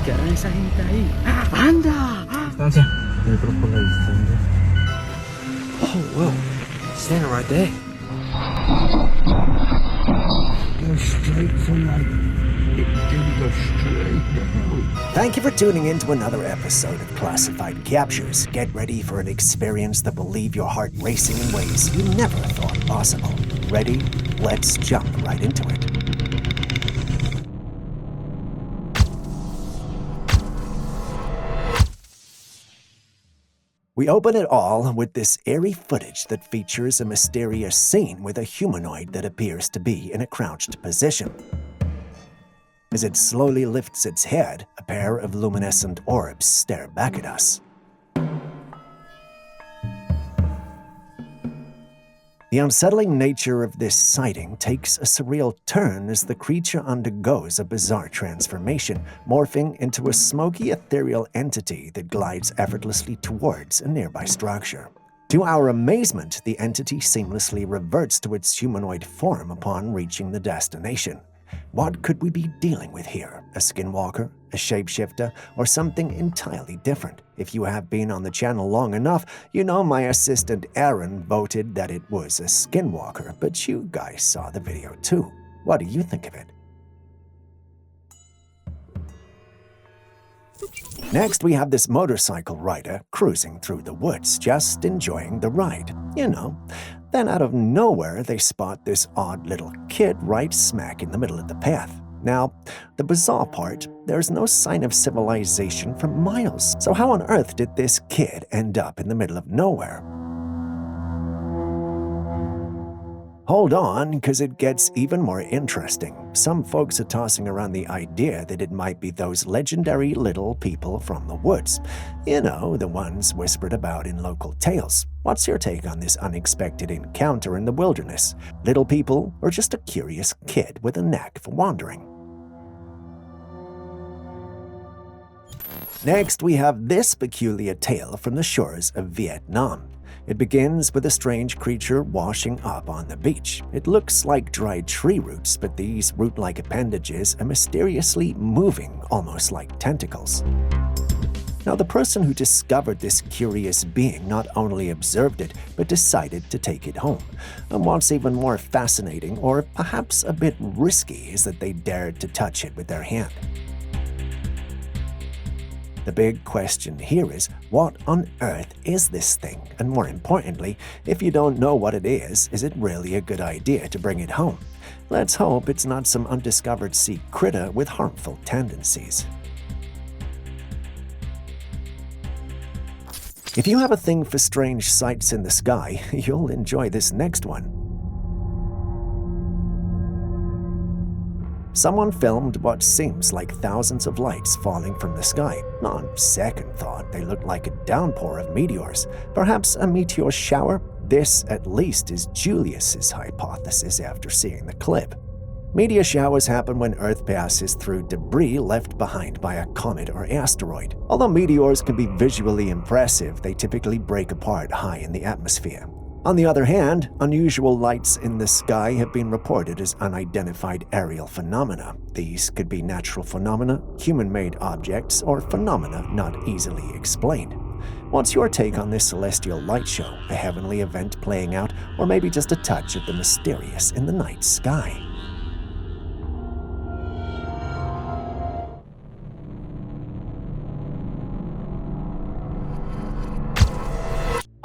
Jangan saya hintai. Anda! Distancia. El grupo la distancia. Oh, whoa. Standing right there. Go straight for light. It didn't go straight down. Thank you for tuning in to another episode of Classified Captures. Get ready for an experience that will leave your heart racing in ways you never thought possible. Ready? Let's jump right into it. We open it all with this eerie footage that features a mysterious scene with a humanoid that appears to be in a crouched position. As it slowly lifts its head, a pair of luminescent orbs stare back at us. The unsettling nature of this sighting takes a surreal turn as the creature undergoes a bizarre transformation, morphing into a smoky ethereal entity that glides effortlessly towards a nearby structure. To our amazement, the entity seamlessly reverts to its humanoid form upon reaching the destination. What could we be dealing with here? A skinwalker, a shapeshifter, or something entirely different? If you have been on the channel long enough, you know my assistant Aaron voted that it was a skinwalker, but you guys saw the video too. What do you think of it? Next, we have this motorcycle rider cruising through the woods, just enjoying the ride. You know. Then out of nowhere, they spot this odd little kid right smack in the middle of the path. Now, the bizarre part, there's no sign of civilization for miles. So how on earth did this kid end up in the middle of nowhere? Hold on, because it gets even more interesting. Some folks are tossing around the idea that it might be those legendary little people from the woods. You know, the ones whispered about in local tales. What's your take on this unexpected encounter in the wilderness? Little people, or just a curious kid with a knack for wandering? Next, we have this peculiar tale from the shores of Vietnam. It begins with a strange creature washing up on the beach. It looks like dried tree roots, but these root-like appendages are mysteriously moving, almost like tentacles. Now, the person who discovered this curious being not only observed it, but decided to take it home. And what's even more fascinating, or perhaps a bit risky, is that they dared to touch it with their hand. The big question here is, what on earth is this thing? And more importantly, if you don't know what it is it really a good idea to bring it home? Let's hope it's not some undiscovered sea critter with harmful tendencies. If you have a thing for strange sights in the sky, you'll enjoy this next one. Someone filmed what seems like thousands of lights falling from the sky. On second thought, they look like a downpour of meteors. Perhaps a meteor shower? This, at least, is Julius's hypothesis after seeing the clip. Meteor showers happen when Earth passes through debris left behind by a comet or asteroid. Although meteors can be visually impressive, they typically break apart high in the atmosphere. On the other hand, unusual lights in the sky have been reported as unidentified aerial phenomena. These could be natural phenomena, human-made objects, or phenomena not easily explained. What's your take on this celestial light show? A heavenly event playing out, or maybe just a touch of the mysterious in the night sky?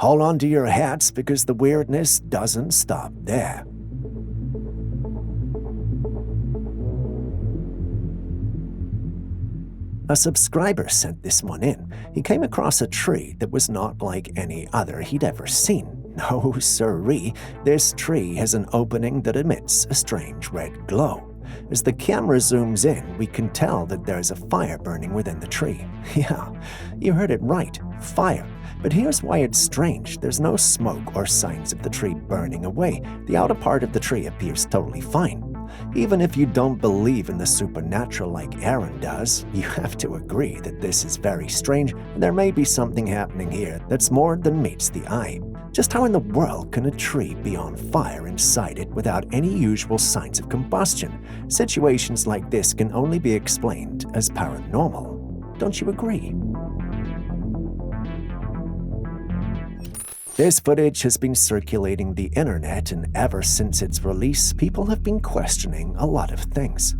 Hold on to your hats because the weirdness doesn't stop there. A subscriber sent this one in. He came across a tree that was not like any other he'd ever seen. No siree, this tree has an opening that emits a strange red glow. As the camera zooms in, we can tell that there's a fire burning within the tree. Yeah, you heard it right, fire. But here's why it's strange. There's no smoke or signs of the tree burning away. The outer part of the tree appears totally fine. Even if you don't believe in the supernatural like Aaron does, you have to agree that this is very strange and there may be something happening here that's more than meets the eye. Just how in the world can a tree be on fire inside it without any usual signs of combustion? Situations like this can only be explained as paranormal. Don't you agree? This footage has been circulating the internet, and ever since its release, people have been questioning a lot of things.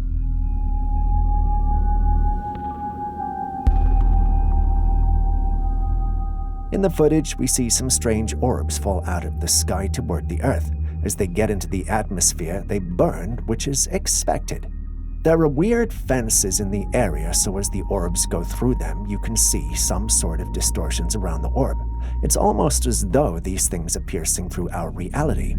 In the footage, we see some strange orbs fall out of the sky toward the Earth. As they get into the atmosphere, they burn, which is expected. There are weird fences in the area, so as the orbs go through them, you can see some sort of distortions around the orb. It's almost as though these things are piercing through our reality.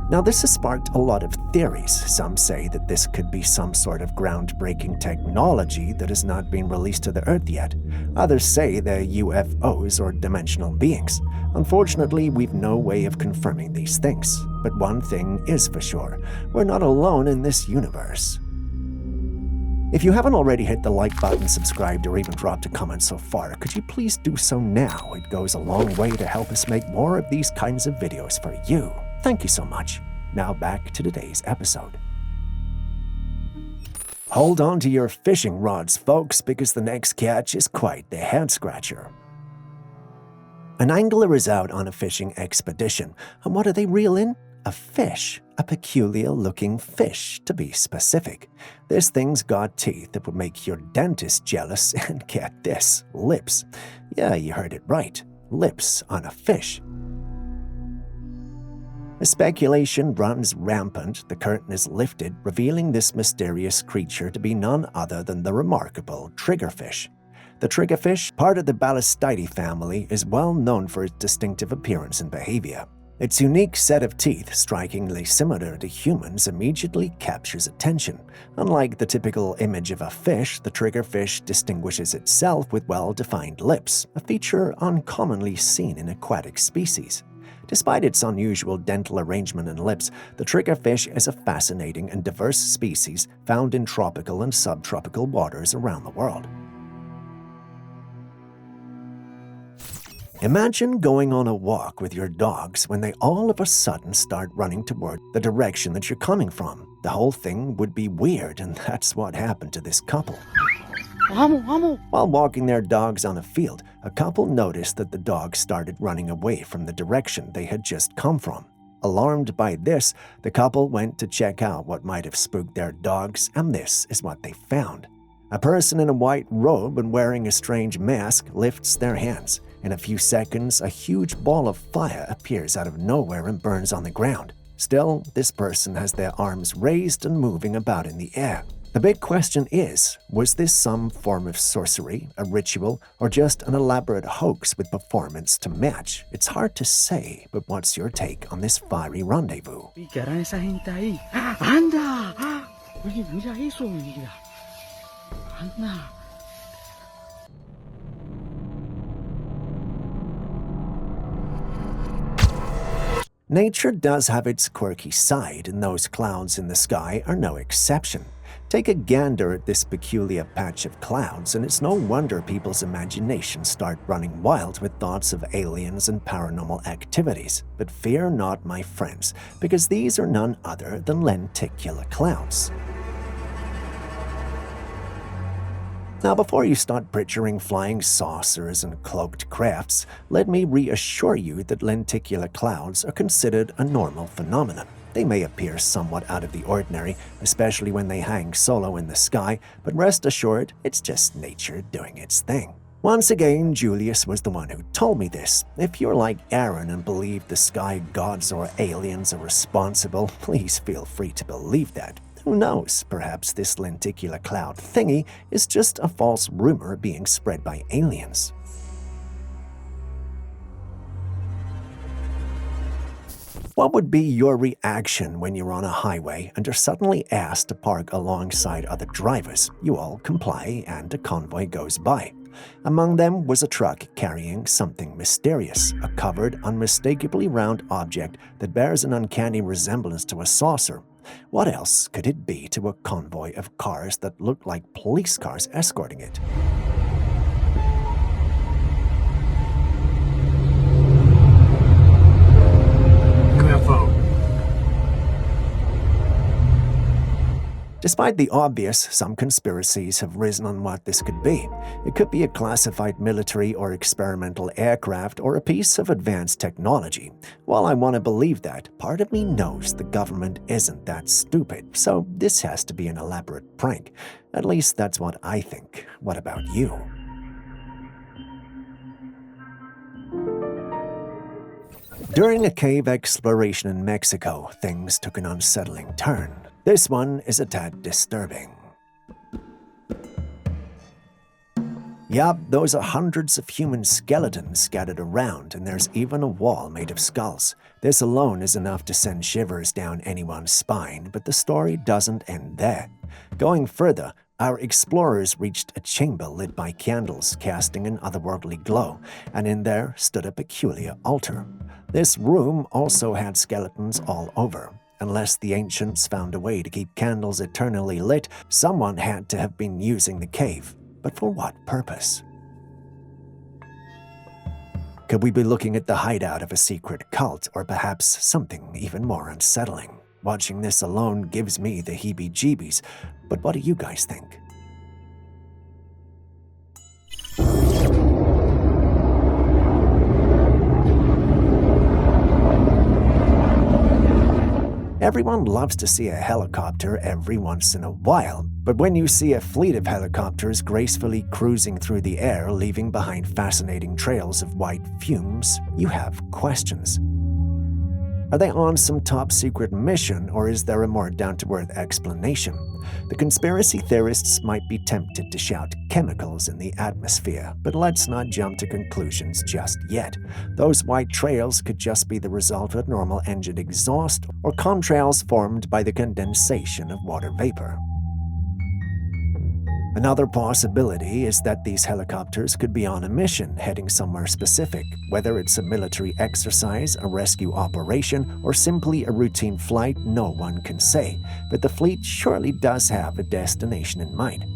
Now, this has sparked a lot of theories. Some say that this could be some sort of groundbreaking technology that has not been released to the Earth yet. Others say they're UFOs or dimensional beings. Unfortunately, we've no way of confirming these things. But one thing is for sure, we're not alone in this universe. If you haven't already hit the like button, subscribed, or even dropped a comment so far, could you please do so now? It goes a long way to help us make more of these kinds of videos for you. Thank you so much. Now back to today's episode. Hold on to your fishing rods, folks, because the next catch is quite the head-scratcher. An angler is out on a fishing expedition, and what do they reel in? A fish. A peculiar-looking fish, to be specific. This thing's got teeth that would make your dentist jealous, and get this, lips. Yeah, you heard it right. Lips on a fish. The speculation runs rampant. The curtain is lifted, revealing this mysterious creature to be none other than the remarkable triggerfish. The triggerfish, part of the Ballastidae family, is well known for its distinctive appearance and behavior. Its unique set of teeth, strikingly similar to humans, immediately captures attention. Unlike the typical image of a fish, the triggerfish distinguishes itself with well-defined lips, a feature uncommonly seen in aquatic species. Despite its unusual dental arrangement and lips, the triggerfish is a fascinating and diverse species found in tropical and subtropical waters around the world. Imagine going on a walk with your dogs when they all of a sudden start running toward the direction that you're coming from. The whole thing would be weird, and that's what happened to this couple. While walking their dogs on a field, a couple noticed that the dogs started running away from the direction they had just come from. Alarmed by this, the couple went to check out what might have spooked their dogs, and this is what they found. A person in a white robe and wearing a strange mask lifts their hands. In a few seconds, a huge ball of fire appears out of nowhere and burns on the ground. Still, this person has their arms raised and moving about in the air. The big question is, was this some form of sorcery, a ritual, or just an elaborate hoax with performance to match? It's hard to say, but what's your take on this fiery rendezvous? Picarán esa gente ahí. ¡Anda! Oye, mira eso, mira. Anda. Nature does have its quirky side, and those clouds in the sky are no exception. Take a gander at this peculiar patch of clouds, and it's no wonder people's imaginations start running wild with thoughts of aliens and paranormal activities. But fear not, my friends, because these are none other than lenticular clouds. Now, before you start picturing flying saucers and cloaked crafts, let me reassure you that lenticular clouds are considered a normal phenomenon. They may appear somewhat out of the ordinary, especially when they hang solo in the sky, but rest assured, it's just nature doing its thing. Once again, Julius was the one who told me this. If you're like Aaron and believe the sky gods or aliens are responsible, please feel free to believe that. Who knows, perhaps this lenticular cloud thingy is just a false rumor being spread by aliens. What would be your reaction when you're on a highway and are suddenly asked to park alongside other drivers? You all comply and a convoy goes by. Among them was a truck carrying something mysterious, a covered, unmistakably round object that bears an uncanny resemblance to a saucer. What else could it be to a convoy of cars that looked like police cars escorting it? Despite the obvious, some conspiracies have risen on what this could be. It could be a classified military or experimental aircraft or a piece of advanced technology. While I want to believe that, part of me knows the government isn't that stupid, so this has to be an elaborate prank. At least that's what I think. What about you? During a cave exploration in Mexico, things took an unsettling turn. This one is a tad disturbing. Yup, those are hundreds of human skeletons scattered around, and there's even a wall made of skulls. This alone is enough to send shivers down anyone's spine, but the story doesn't end there. Going further, our explorers reached a chamber lit by candles casting an otherworldly glow, and in there stood a peculiar altar. This room also had skeletons all over. Unless the ancients found a way to keep candles eternally lit, someone had to have been using the cave. But for what purpose? Could we be looking at the hideout of a secret cult, or perhaps something even more unsettling? Watching this alone gives me the heebie-jeebies, but what do you guys think? Everyone loves to see a helicopter every once in a while, but when you see a fleet of helicopters gracefully cruising through the air, leaving behind fascinating trails of white fumes, you have questions. Are they on some top-secret mission, or is there a more down-to-earth explanation? The conspiracy theorists might be tempted to shout chemicals in the atmosphere, but let's not jump to conclusions just yet. Those white trails could just be the result of normal engine exhaust or contrails formed by the condensation of water vapor. Another possibility is that these helicopters could be on a mission heading somewhere specific, whether it's a military exercise, a rescue operation, or simply a routine flight, no one can say, but the fleet surely does have a destination in mind.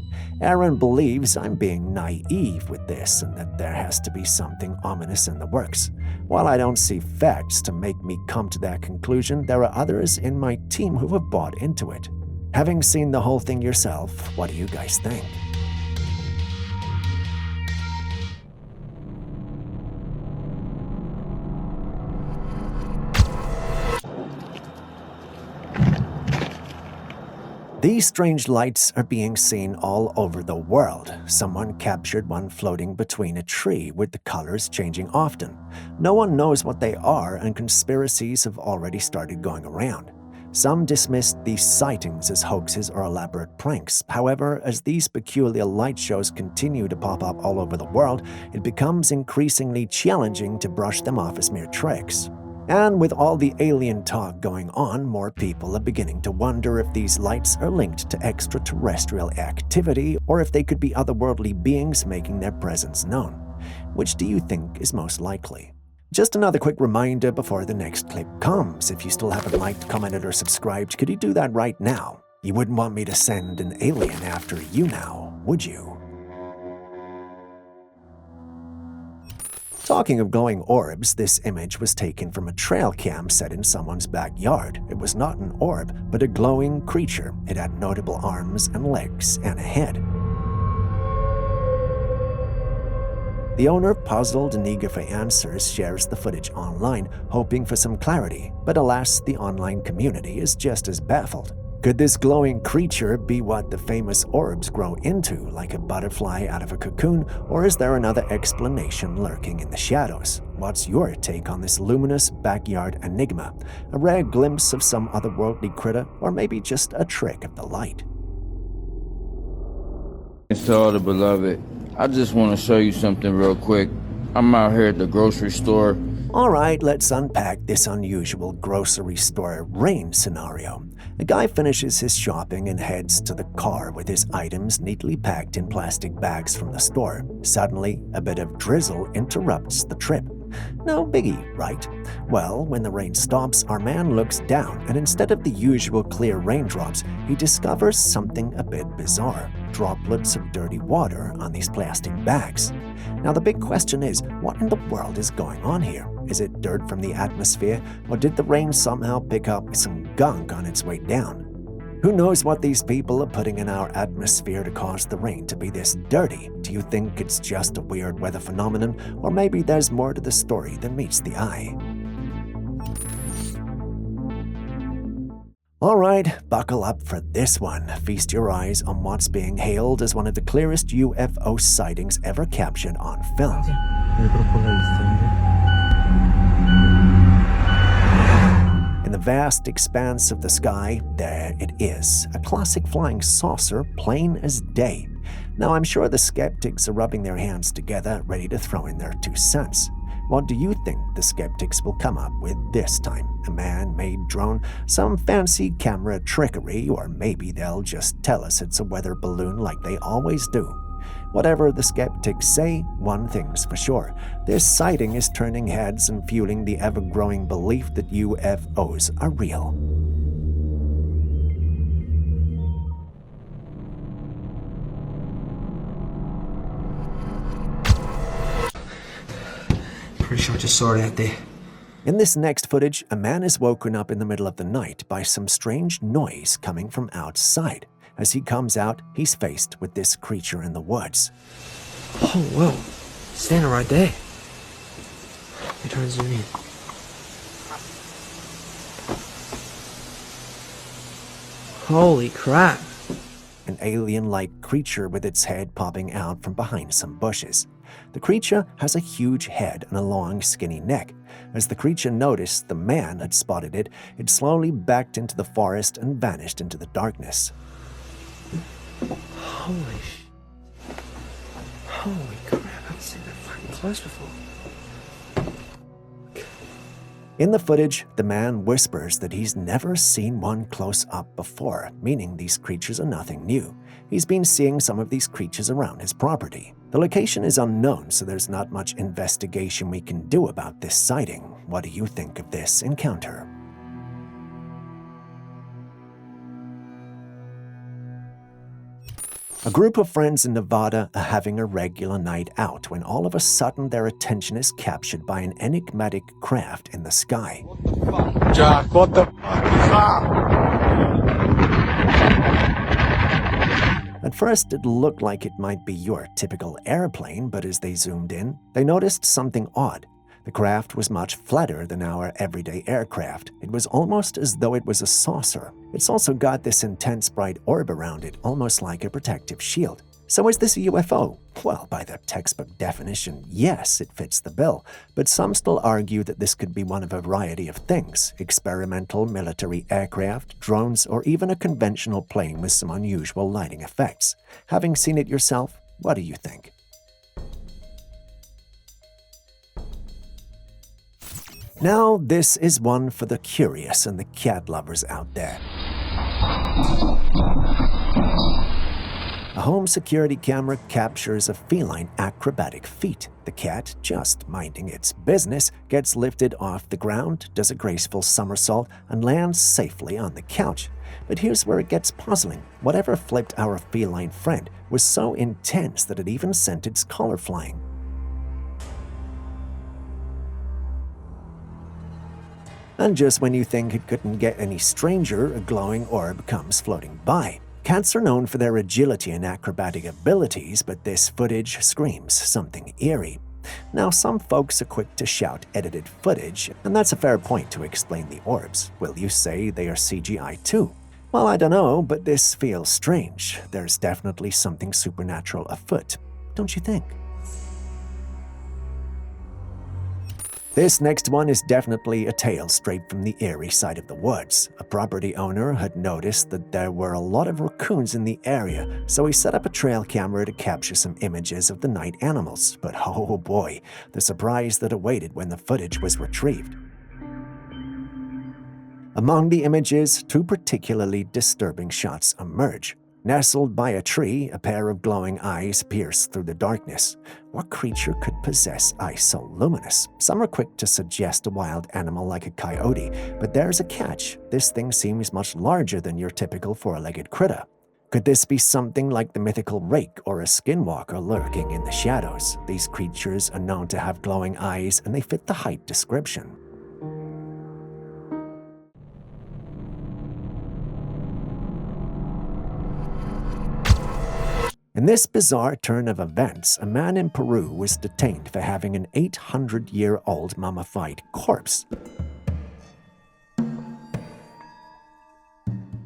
Aaron believes I'm being naive with this and that there has to be something ominous in the works. While I don't see facts to make me come to that conclusion, there are others in my team who have bought into it. Having seen the whole thing yourself, what do you guys think? These strange lights are being seen all over the world. Someone captured one floating between a tree with the colors changing often. No one knows what they are, and conspiracies have already started going around. Some dismissed these sightings as hoaxes or elaborate pranks. However, as these peculiar light shows continue to pop up all over the world, it becomes increasingly challenging to brush them off as mere tricks. And with all the alien talk going on, more people are beginning to wonder if these lights are linked to extraterrestrial activity or if they could be otherworldly beings making their presence known. Which do you think is most likely? Just another quick reminder before the next clip comes. If you still haven't liked, commented, or subscribed, could you do that right now? You wouldn't want me to send an alien after you now, would you? Talking of glowing orbs, this image was taken from a Trailcam set in someone's backyard. It was not an orb, but a glowing creature. It had notable arms and legs and a head. The owner, puzzled and eager for answers, shares the footage online, hoping for some clarity. But alas, the online community is just as baffled. Could this glowing creature be what the famous orbs grow into, like a butterfly out of a cocoon, or is there another explanation lurking in the shadows? What's your take on this luminous backyard enigma? A rare glimpse of some otherworldly critter, or maybe just a trick of the light? It's to all the beloved. I just want to show you something real quick. I'm out here at the grocery store. Alright, let's unpack this unusual grocery store rain scenario. A guy finishes his shopping and heads to the car with his items neatly packed in plastic bags from the store. Suddenly, a bit of drizzle interrupts the trip. No biggie, right? Well, when the rain stops, our man looks down, and instead of the usual clear raindrops, he discovers something a bit bizarre. Droplets of dirty water on these plastic bags. Now the big question is, what in the world is going on here? Is it dirt from the atmosphere, or did the rain somehow pick up some gunk on its way down? Who knows what these people are putting in our atmosphere to cause the rain to be this dirty? Do you think it's just a weird weather phenomenon, or maybe there's more to the story than meets the eye? Alright, buckle up for this one. Feast your eyes on what's being hailed as one of the clearest UFO sightings ever captured on film. In the vast expanse of the sky, there it is, a classic flying saucer, plain as day. Now, I'm sure the skeptics are rubbing their hands together, ready to throw in their 2 cents. What do you think the skeptics will come up with this time? A man-made drone, some fancy camera trickery, or maybe they'll just tell us it's a weather balloon like they always do. Whatever the skeptics say, one thing's for sure. This sighting is turning heads and fueling the ever-growing belief that UFOs are real. Pretty sure I just saw it out there. In this next footage, a man is woken up in the middle of the night by some strange noise coming from outside. As he comes out, he's faced with this creature in the woods. Oh, whoa. Standing right there. Let me try and zoom in. Holy crap. An alien-like creature with its head popping out from behind some bushes. The creature has a huge head and a long, skinny neck. As the creature noticed the man had spotted it, it slowly backed into the forest and vanished into the darkness. Holy crap, I haven't seen that fucking close before. In the footage, the man whispers that he's never seen one close up before, meaning these creatures are nothing new. He's been seeing some of these creatures around his property. The location is unknown, so there's not much investigation we can do about this sighting. What do you think of this encounter? A group of friends in Nevada are having a regular night out when all of a sudden their attention is captured by an enigmatic craft in the sky. Jack, what the fuck is that? At first, it looked like it might be your typical airplane, but as they zoomed in, they noticed something odd. The craft was much flatter than our everyday aircraft. It was almost as though it was a saucer. It's also got this intense bright orb around it, almost like a protective shield. So is this a UFO? Well, by the textbook definition, yes, it fits the bill. But some still argue that this could be one of a variety of things: experimental military aircraft, drones, or even a conventional plane with some unusual lighting effects. Having seen it yourself, what do you think? Now, this is one for the curious and the cat lovers out there. A home security camera captures a feline acrobatic feat. The cat, just minding its business, gets lifted off the ground, does a graceful somersault, and lands safely on the couch. But here's where it gets puzzling. Whatever flipped our feline friend was so intense that it even sent its collar flying. And just when you think it couldn't get any stranger, a glowing orb comes floating by. Cats are known for their agility and acrobatic abilities, but this footage screams something eerie. Now, some folks are quick to shout edited footage, and that's a fair point to explain the orbs. Will you say they are CGI too? Well, I don't know, but this feels strange. There's definitely something supernatural afoot, don't you think? This next one is definitely a tale straight from the eerie side of the woods. A property owner had noticed that there were a lot of raccoons in the area, so he set up a trail camera to capture some images of the night animals. But oh boy, the surprise that awaited when the footage was retrieved. Among the images, 2 particularly disturbing shots emerge. Nestled by a tree, a pair of glowing eyes pierce through the darkness. What creature could possess eyes so luminous? Some are quick to suggest a wild animal like a coyote, but there's a catch. This thing seems much larger than your typical 4-legged critter. Could this be something like the mythical rake or a skinwalker lurking in the shadows? These creatures are known to have glowing eyes, and they fit the height description. In this bizarre turn of events, a man in Peru was detained for having an 800-year-old mummified corpse.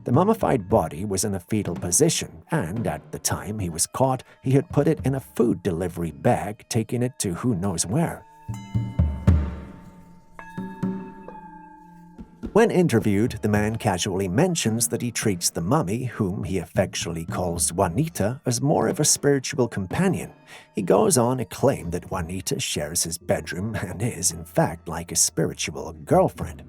The mummified body was in a fetal position, and at the time he was caught, he had put it in a food delivery bag, taking it to who knows where. When interviewed, the man casually mentions that he treats the mummy, whom he affectionately calls Juanita, as more of a spiritual companion. He goes on to claim that Juanita shares his bedroom and is, in fact, like a spiritual girlfriend.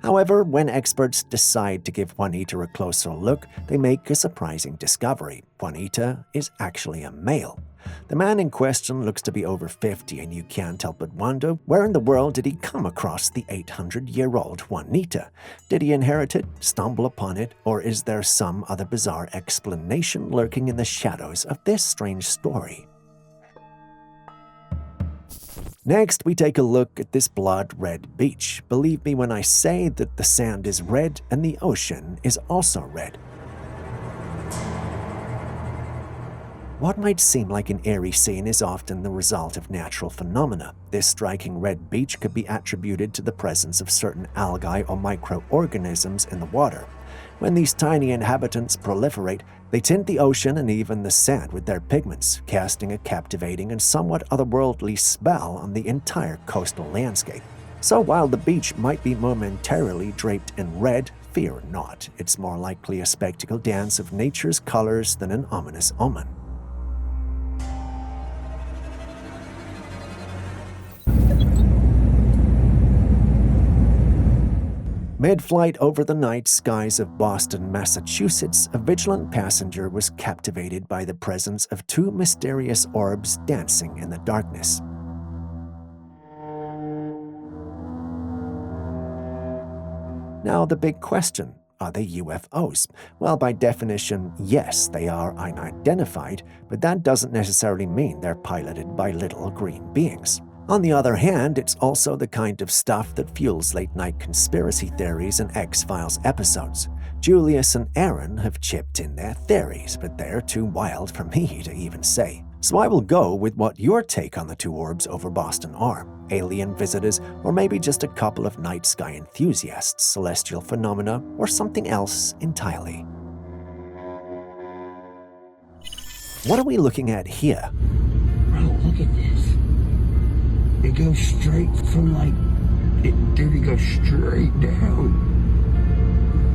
However, when experts decide to give Juanita a closer look, they make a surprising discovery. Juanita is actually a male. The man in question looks to be over 50, and you can't help but wonder, where in the world did he come across the 800-year-old Juanita? Did he inherit it, stumble upon it, or is there some other bizarre explanation lurking in the shadows of this strange story? Next, we take a look at this blood-red beach. Believe me when I say that the sand is red and the ocean is also red. What might seem like an eerie scene is often the result of natural phenomena. This striking red beach could be attributed to the presence of certain algae or microorganisms in the water. When these tiny inhabitants proliferate, they tint the ocean and even the sand with their pigments, casting a captivating and somewhat otherworldly spell on the entire coastal landscape. So while the beach might be momentarily draped in red, fear not. It's more likely a spectacle dance of nature's colors than an ominous omen. Mid-flight over the night skies of Boston, Massachusetts, a vigilant passenger was captivated by the presence of two mysterious orbs dancing in the darkness. Now the big question, are they UFOs? Well, by definition, yes, they are unidentified, but that doesn't necessarily mean they're piloted by little green beings. On the other hand, it's also the kind of stuff that fuels late-night conspiracy theories and X-Files episodes. Julius and Aaron have chipped in their theories, but they're too wild for me to even say. So I will go with what your take on the two orbs over Boston are. Alien visitors, or maybe just a couple of night sky enthusiasts, celestial phenomena, or something else entirely. What are we looking at here? Bro, look at this. It goes straight from dude, it goes straight down.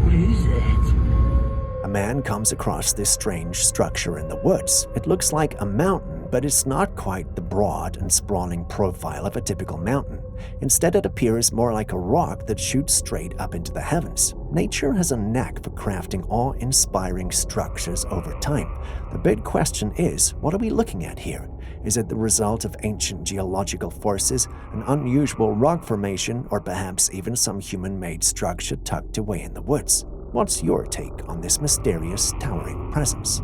What is that? A man comes across this strange structure in the woods. It looks like a mountain, but it's not quite the broad and sprawling profile of a typical mountain. Instead, it appears more like a rock that shoots straight up into the heavens. Nature has a knack for crafting awe-inspiring structures over time. The big question is, what are we looking at here? Is it the result of ancient geological forces, an unusual rock formation, or perhaps even some human-made structure tucked away in the woods? What's your take on this mysterious, towering presence?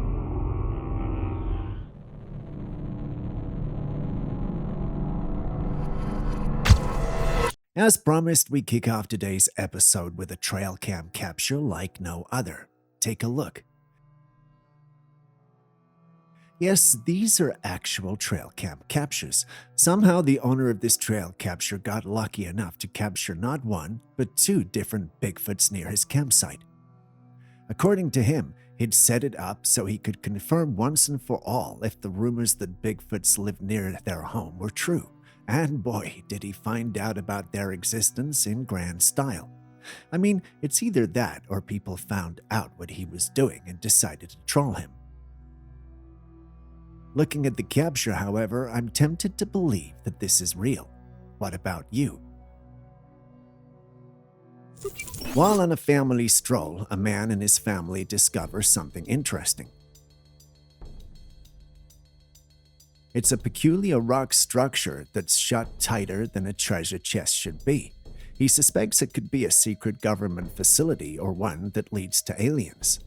As promised, we kick off today's episode with a Trailcam capture like no other. Take a look. Yes, these are actual Trailcam captures. Somehow the owner of this trail capture got lucky enough to capture not one, but two different Bigfoots near his campsite. According to him, he'd set it up so he could confirm once and for all if the rumors that Bigfoots lived near their home were true. And boy, did he find out about their existence in grand style. I mean, it's either that or people found out what he was doing and decided to troll him. Looking at the capture, however, I'm tempted to believe that this is real. What about you? While on a family stroll, a man and his family discover something interesting. It's a peculiar rock structure that's shut tighter than a treasure chest should be. He suspects it could be a secret government facility or one that leads to aliens.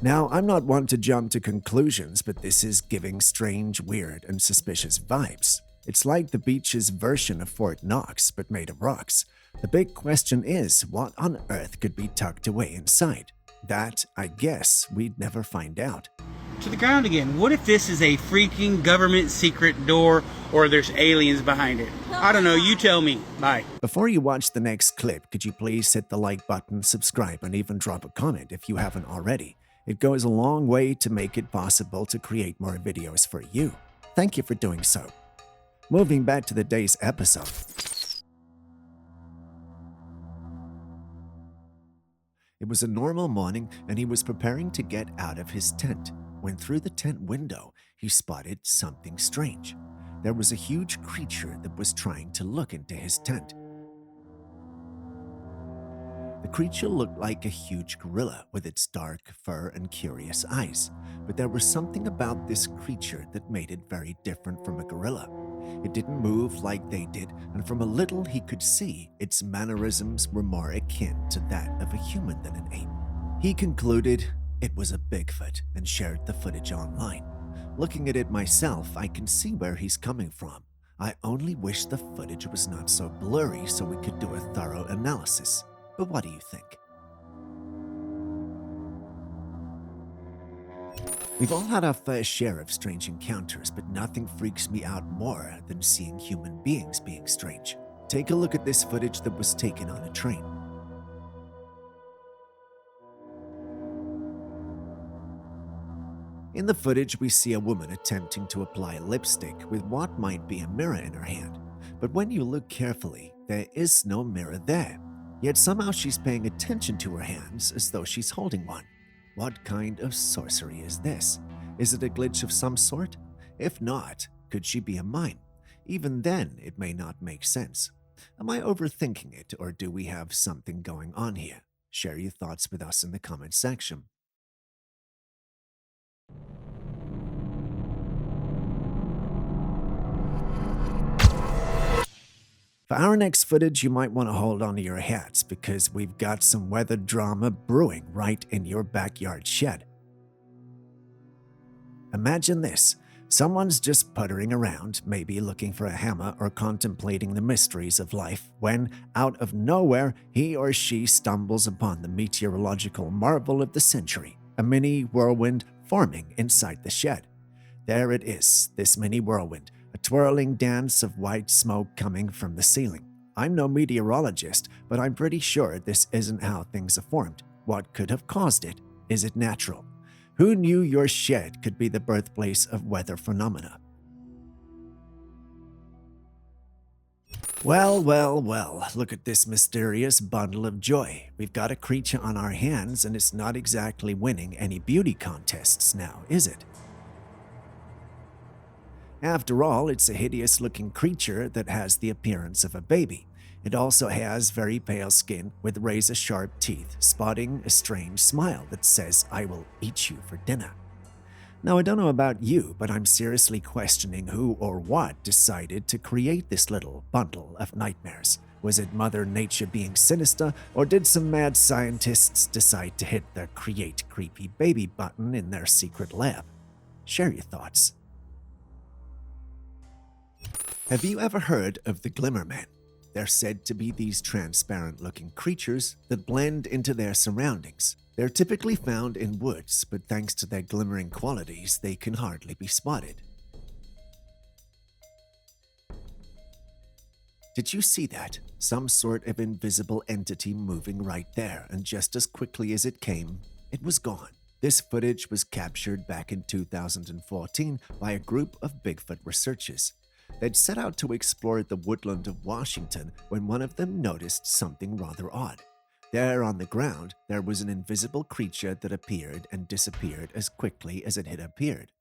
Now, I'm not one to jump to conclusions, but this is giving strange, weird, and suspicious vibes. It's like the beach's version of Fort Knox, but made of rocks. The big question is, what on earth could be tucked away inside? That, I guess, we'd never find out. to the ground again. What if this is a freaking government secret door or there's aliens behind it? I don't know. You tell me. Bye. Before you watch the next clip, could you please hit the like button, subscribe, and even drop a comment if you haven't already? It goes a long way to make it possible to create more videos for you. Thank you for doing so. Moving back to the day's episode. It was a normal morning, and he was preparing to get out of his tent when through the tent window he spotted something strange. There was a huge creature that was trying to look into his tent. The creature looked like a huge gorilla with its dark fur and curious eyes, but there was something about this creature that made it very different from a gorilla. It didn't move like they did, and from a little he could see, its mannerisms were more akin to that of a human than an ape. He concluded it was a Bigfoot and shared the footage online. Looking at it myself, I can see where he's coming from. I only wish the footage was not so blurry so we could do a thorough analysis. But what do you think? We've all had our fair share of strange encounters, but nothing freaks me out more than seeing human beings being strange. Take a look at this footage that was taken on a train. In the footage, we see a woman attempting to apply lipstick with what might be a mirror in her hand. But when you look carefully, there is no mirror there. Yet somehow she's paying attention to her hands as though she's holding one. What kind of sorcery is this? Is it a glitch of some sort? If not, could she be a mime? Even then, it may not make sense. Am I overthinking it, or do we have something going on here? Share your thoughts with us in the comment section. For our next footage, you might want to hold on to your hats because we've got some weather drama brewing right in your backyard shed. Imagine this. Someone's just puttering around, maybe looking for a hammer or contemplating the mysteries of life, when, out of nowhere, he or she stumbles upon the meteorological marvel of the century, a mini whirlwind forming inside the shed. There it is, this mini whirlwind, a twirling dance of white smoke coming from the ceiling. I'm no meteorologist, but I'm pretty sure this isn't how things are formed. What could have caused it? Is it natural? Who knew your shed could be the birthplace of weather phenomena? Well, look at this mysterious bundle of joy. We've got a creature on our hands, and it's not exactly winning any beauty contests now, is it? After all, it's a hideous-looking creature that has the appearance of a baby. It also has very pale skin with razor-sharp teeth, spotting a strange smile that says, "I will eat you for dinner." Now, I don't know about you, but I'm seriously questioning who or what decided to create this little bundle of nightmares. Was it Mother Nature being sinister, or did some mad scientists decide to hit the Create Creepy Baby button in their secret lab? Share your thoughts. Have you ever heard of the Glimmermen? They're said to be these transparent-looking creatures that blend into their surroundings. They're typically found in woods, but thanks to their glimmering qualities, they can hardly be spotted. Did you see that? Some sort of invisible entity moving right there, and just as quickly as it came, it was gone. This footage was captured back in 2014 by a group of Bigfoot researchers. They'd set out to explore the woodland of Washington when one of them noticed something rather odd. There on the ground, there was an invisible creature that appeared and disappeared as quickly as it had appeared.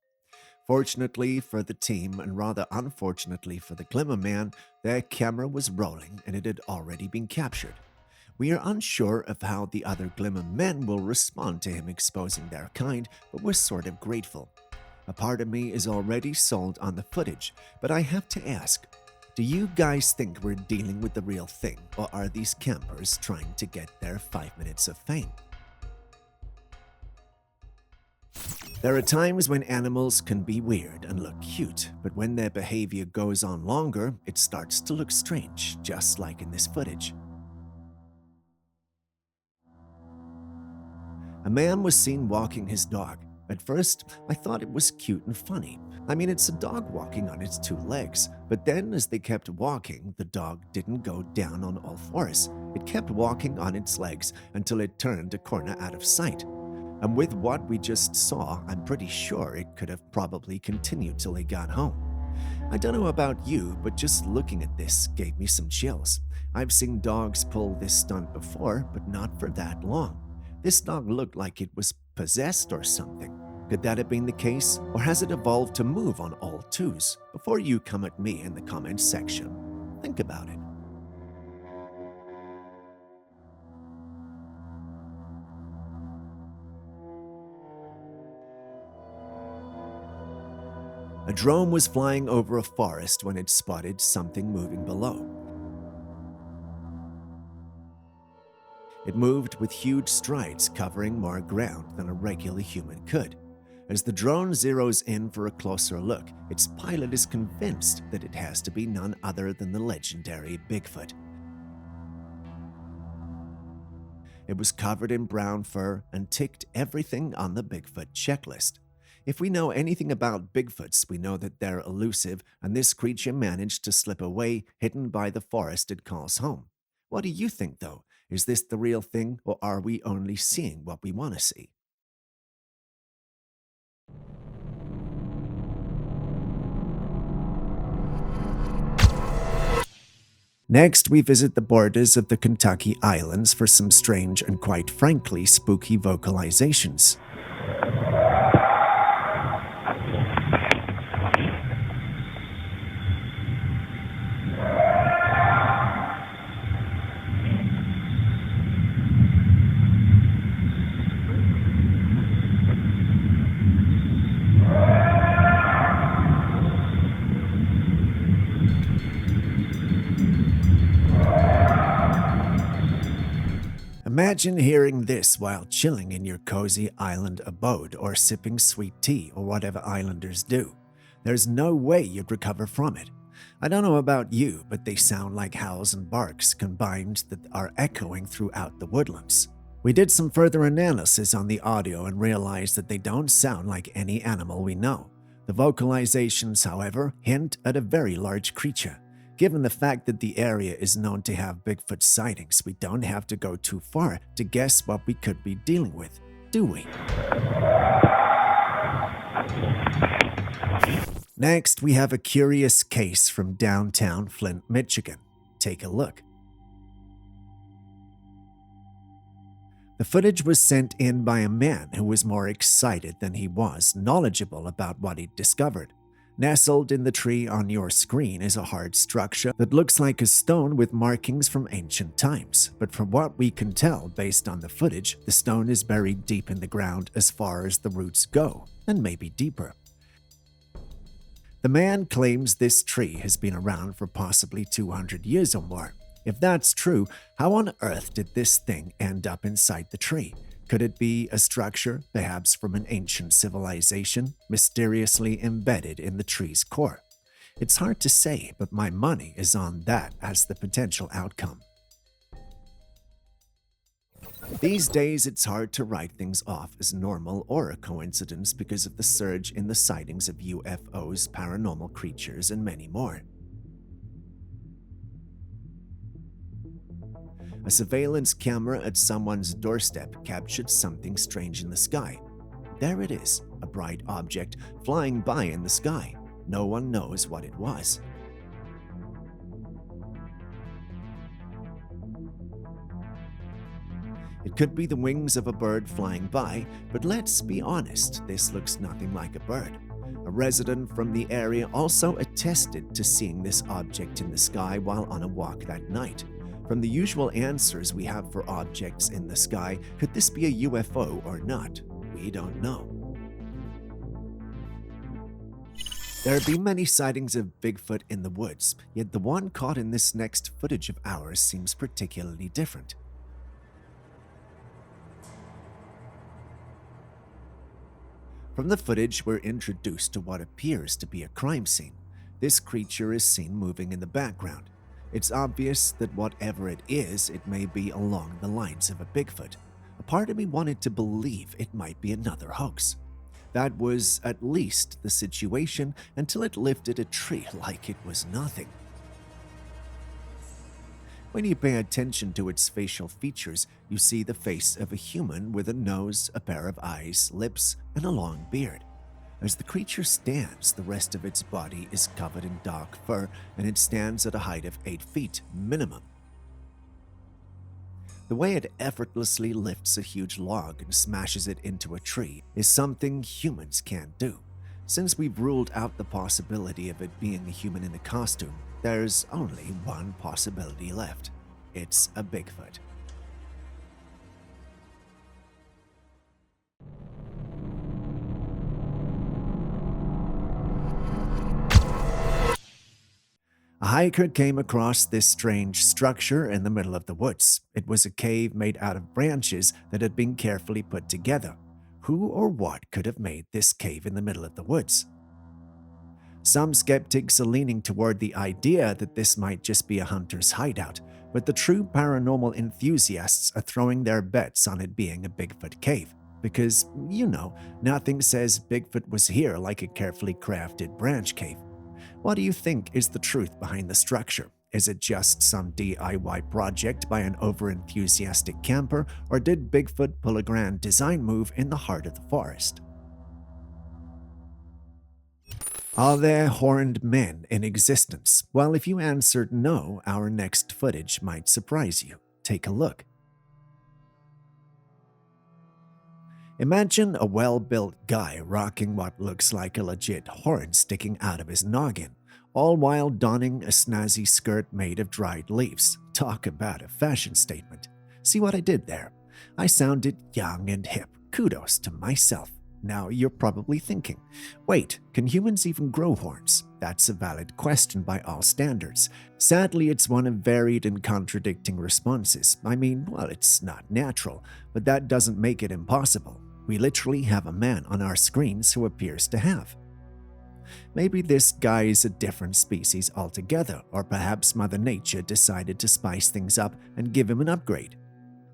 Fortunately for the team, and rather unfortunately for the Glimmerman, their camera was rolling and it had already been captured. We are unsure of how the other Glimmermen will respond to him exposing their kind, but we're sort of grateful. A part of me is already sold on the footage, but I have to ask, do you guys think we're dealing with the real thing, or are these campers trying to get their 5 minutes of fame? There are times when animals can be weird and look cute, but when their behavior goes on longer, it starts to look strange, just like in this footage. A man was seen walking his dog. At first, I thought it was cute and funny. I mean, it's a dog walking on its two legs. But then, as they kept walking, the dog didn't go down on all fours. It kept walking on its legs until it turned a corner out of sight. And with what we just saw, I'm pretty sure it could have probably continued till they got home. I don't know about you, but just looking at this gave me some chills. I've seen dogs pull this stunt before, but not for that long. This dog looked like it was possessed or something. Could that have been the case, or has it evolved to move on all twos? Before you come at me in the comments section, think about it. A drone was flying over a forest when it spotted something moving below. It moved with huge strides, covering more ground than a regular human could. As the drone zeroes in for a closer look, its pilot is convinced that it has to be none other than the legendary Bigfoot. It was covered in brown fur and ticked everything on the Bigfoot checklist. If we know anything about Bigfoots, we know that they're elusive, and this creature managed to slip away, hidden by the forest it calls home. What do you think, though? Is this the real thing, or are we only seeing what we want to see? Next, we visit the borders of the Kentucky Islands for some strange and quite frankly spooky vocalizations. Imagine hearing this while chilling in your cozy island abode or sipping sweet tea or whatever islanders do. There's no way you'd recover from it. I don't know about you, but they sound like howls and barks combined that are echoing throughout the woodlands. We did some further analysis on the audio and realized that they don't sound like any animal we know. The vocalizations, however, hint at a very large creature. Given the fact that the area is known to have Bigfoot sightings, we don't have to go too far to guess what we could be dealing with, do we? Next, we have a curious case from downtown Flint, Michigan. Take a look. The footage was sent in by a man who was more excited than he was knowledgeable about what he'd discovered. Nestled in the tree on your screen is a hard structure that looks like a stone with markings from ancient times. But from what we can tell based on the footage, the stone is buried deep in the ground as far as the roots go, and maybe deeper. The man claims this tree has been around for possibly 200 years or more. If that's true, how on earth did this thing end up inside the tree? Could it be a structure, perhaps from an ancient civilization, mysteriously embedded in the tree's core? It's hard to say, but my money is on that as the potential outcome. These days, it's hard to write things off as normal or a coincidence because of the surge in the sightings of UFOs, paranormal creatures, and many more. A surveillance camera at someone's doorstep captured something strange in the sky. There it is, a bright object flying by in the sky. No one knows what it was. It could be the wings of a bird flying by, but let's be honest, this looks nothing like a bird. A resident from the area also attested to seeing this object in the sky while on a walk that night. From the usual answers we have for objects in the sky, could this be a UFO or not? We don't know. There have been many sightings of Bigfoot in the woods, yet the one caught in this next footage of ours seems particularly different. From the footage, we're introduced to what appears to be a crime scene. This creature is seen moving in the background. It's obvious that whatever it is, it may be along the lines of a Bigfoot. A part of me wanted to believe it might be another hoax. That was at least the situation until it lifted a tree like it was nothing. When you pay attention to its facial features, you see the face of a human with a nose, a pair of eyes, lips, and a long beard. As the creature stands, the rest of its body is covered in dark fur, and it stands at a height of 8 feet minimum. The way it effortlessly lifts a huge log and smashes it into a tree is something humans can't do. Since we've ruled out the possibility of it being a human in a costume, there's only one possibility left. It's a Bigfoot. A hiker came across this strange structure in the middle of the woods. It was a cave made out of branches that had been carefully put together. Who or what could have made this cave in the middle of the woods? Some skeptics are leaning toward the idea that this might just be a hunter's hideout, but the true paranormal enthusiasts are throwing their bets on it being a Bigfoot cave. Because, nothing says Bigfoot was here like a carefully crafted branch cave. What do you think is the truth behind the structure? Is it just some DIY project by an over-enthusiastic camper, or did Bigfoot pull a grand design move in the heart of the forest? Are there horned men in existence? Well, if you answered no, our next footage might surprise you. Take a look. Imagine a well-built guy rocking what looks like a legit horn sticking out of his noggin, all while donning a snazzy skirt made of dried leaves. Talk about a fashion statement. See what I did there? I sounded young and hip. Kudos to myself. Now you're probably thinking, wait, can humans even grow horns? That's a valid question by all standards. Sadly, it's one of varied and contradicting responses. I mean, well, it's not natural, but that doesn't make it impossible. We literally have a man on our screens who appears to have. Maybe this guy is a different species altogether, or perhaps Mother Nature decided to spice things up and give him an upgrade.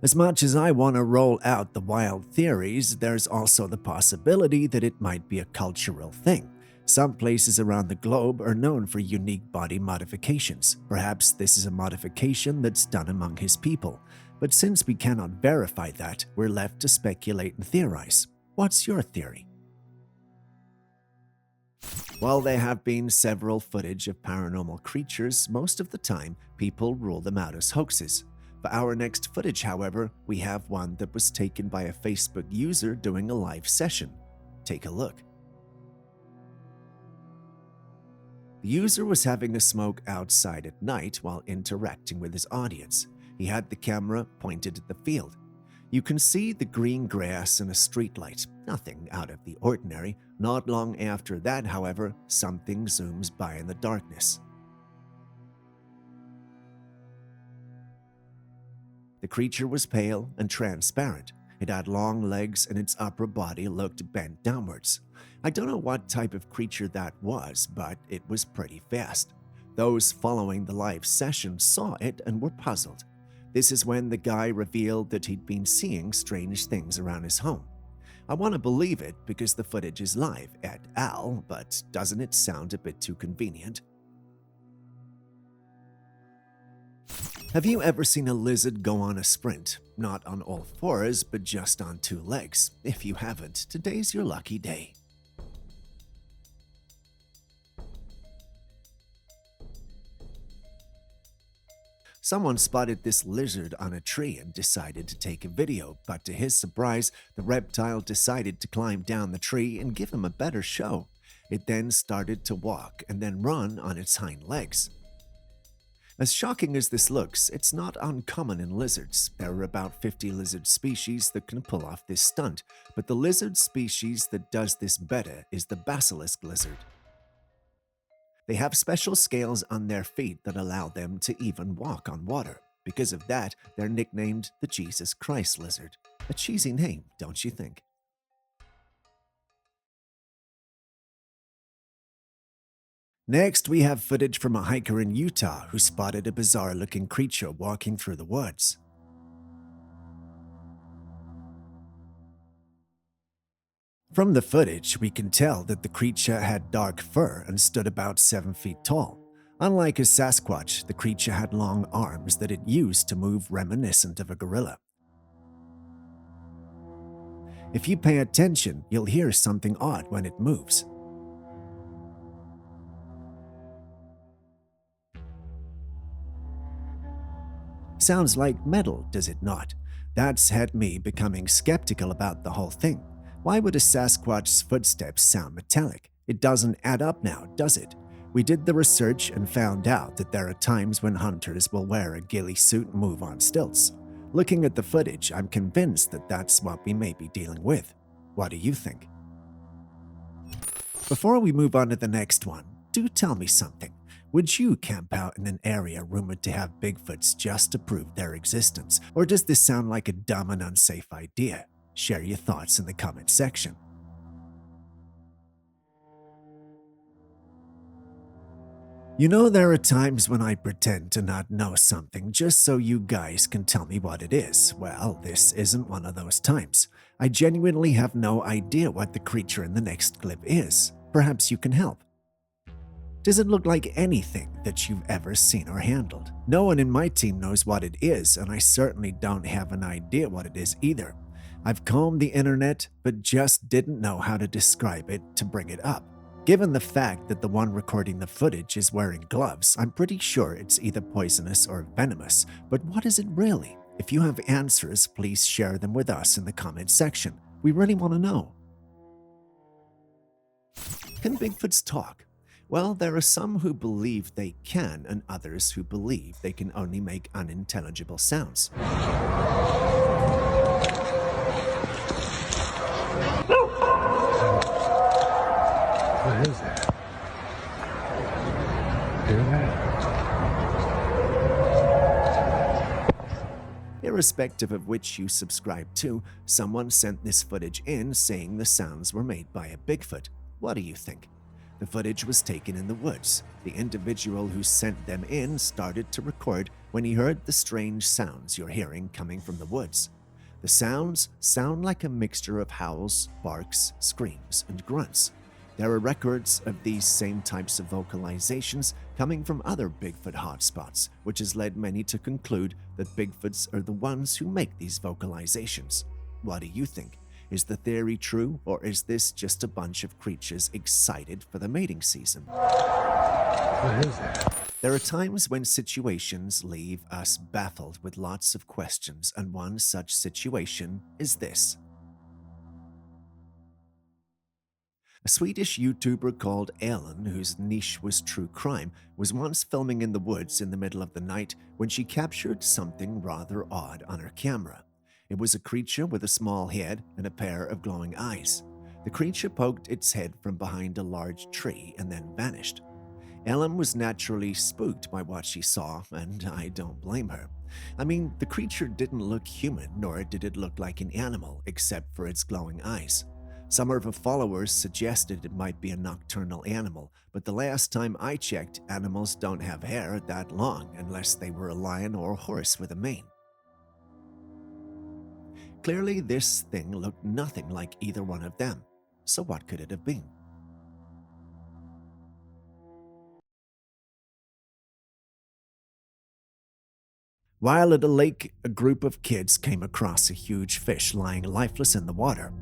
As much as I want to roll out the wild theories, there's also the possibility that it might be a cultural thing. Some places around the globe are known for unique body modifications. Perhaps this is a modification that's done among his people. But since we cannot verify that, we're left to speculate and theorize. What's your theory? While there have been several footage of paranormal creatures, most of the time people rule them out as hoaxes. For our next footage, however, we have one that was taken by a Facebook user doing a live session. Take a look. The user was having a smoke outside at night while interacting with his audience. He had the camera pointed at the field. You can see the green grass and a streetlight, nothing out of the ordinary. Not long after that, however, something zooms by in the darkness. The creature was pale and transparent. It had long legs and its upper body looked bent downwards. I don't know what type of creature that was, but it was pretty fast. Those following the live session saw it and were puzzled. This is when the guy revealed that he'd been seeing strange things around his home. I want to believe it because the footage is live et al., but doesn't it sound a bit too convenient? Have you ever seen a lizard go on a sprint? Not on all fours, but just on 2 legs. If you haven't, today's your lucky day. Someone spotted this lizard on a tree and decided to take a video, but to his surprise, the reptile decided to climb down the tree and give him a better show. It then started to walk and then run on its hind legs. As shocking as this looks, it's not uncommon in lizards. There are about 50 lizard species that can pull off this stunt, but the lizard species that does this better is the basilisk lizard. They have special scales on their feet that allow them to even walk on water. Because of that, they're nicknamed the Jesus Christ lizard. A cheesy name, don't you think? Next, we have footage from a hiker in Utah who spotted a bizarre-looking creature walking through the woods. From the footage, we can tell that the creature had dark fur and stood about 7 feet tall. Unlike a Sasquatch, the creature had long arms that it used to move reminiscent of a gorilla. If you pay attention, you'll hear something odd when it moves. Sounds like metal, does it not? That's had me becoming skeptical about the whole thing. Why would a Sasquatch's footsteps sound metallic? It doesn't add up now, does it? We did the research and found out that there are times when hunters will wear a ghillie suit and move on stilts. Looking at the footage, I'm convinced that that's what we may be dealing with. What do you think? Before we move on to the next one, do tell me something. Would you camp out in an area rumored to have Bigfoots just to prove their existence? Or does this sound like a dumb and unsafe idea? Share your thoughts in the comment section. You know, there are times when I pretend to not know something just so you guys can tell me what it is. Well, this isn't one of those times. I genuinely have no idea what the creature in the next clip is. Perhaps you can help. Does it look like anything that you've ever seen or handled? No one in my team knows what it is, and I certainly don't have an idea what it is either. I've combed the internet, but just didn't know how to describe it to bring it up. Given the fact that the one recording the footage is wearing gloves, I'm pretty sure it's either poisonous or venomous. But what is it really? If you have answers, please share them with us in the comment section. We really want to know. Can Bigfoots talk? Well, there are some who believe they can and others who believe they can only make unintelligible sounds. What is that? Hear that? Irrespective of which you subscribe to, someone sent this footage in saying the sounds were made by a Bigfoot. What do you think? The footage was taken in the woods. The individual who sent them in started to record when he heard the strange sounds you're hearing coming from the woods. The sounds sound like a mixture of howls, barks, screams, and grunts. There are records of these same types of vocalizations coming from other Bigfoot hotspots, which has led many to conclude that Bigfoots are the ones who make these vocalizations. What do you think? Is the theory true, or is this just a bunch of creatures excited for the mating season? What is that? There are times when situations leave us baffled with lots of questions, and one such situation is this. A Swedish YouTuber called Ellen, whose niche was true crime, was once filming in the woods in the middle of the night when she captured something rather odd on her camera. It was a creature with a small head and a pair of glowing eyes. The creature poked its head from behind a large tree and then vanished. Ellen was naturally spooked by what she saw, and I don't blame her. I mean, the creature didn't look human, nor did it look like an animal, except for its glowing eyes. Some of her followers suggested it might be a nocturnal animal, but the last time I checked, animals don't have hair that long unless they were a lion or a horse with a mane. Clearly, this thing looked nothing like either one of them. So what could it have been? While at a lake, a group of kids came across a huge fish lying lifeless in the water.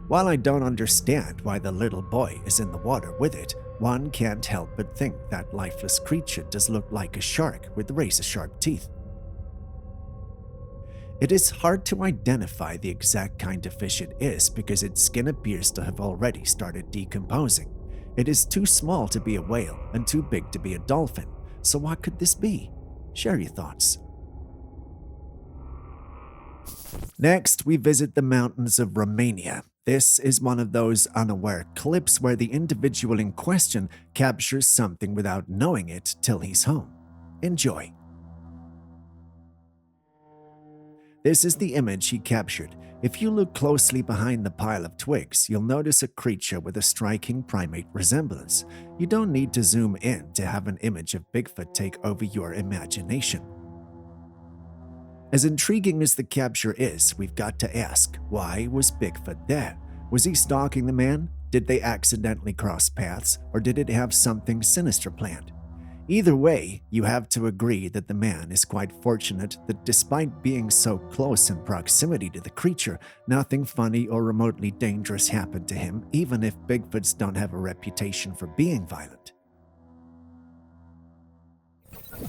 While I don't understand why the little boy is in the water with it, one can't help but think that lifeless creature does look like a shark with razor-sharp teeth. It is hard to identify the exact kind of fish it is because its skin appears to have already started decomposing. It is too small to be a whale and too big to be a dolphin. So what could this be? Share your thoughts. Next, we visit the mountains of Romania. This is one of those unaware clips where the individual in question captures something without knowing it till he's home. Enjoy. This is the image he captured. If you look closely behind the pile of twigs, you'll notice a creature with a striking primate resemblance. You don't need to zoom in to have an image of Bigfoot take over your imagination. As intriguing as the capture is, we've got to ask, why was Bigfoot there? Was he stalking the man? Did they accidentally cross paths? Or did it have something sinister planned? Either way, you have to agree that the man is quite fortunate that despite being so close in proximity to the creature, nothing funny or remotely dangerous happened to him, even if Bigfoots don't have a reputation for being violent.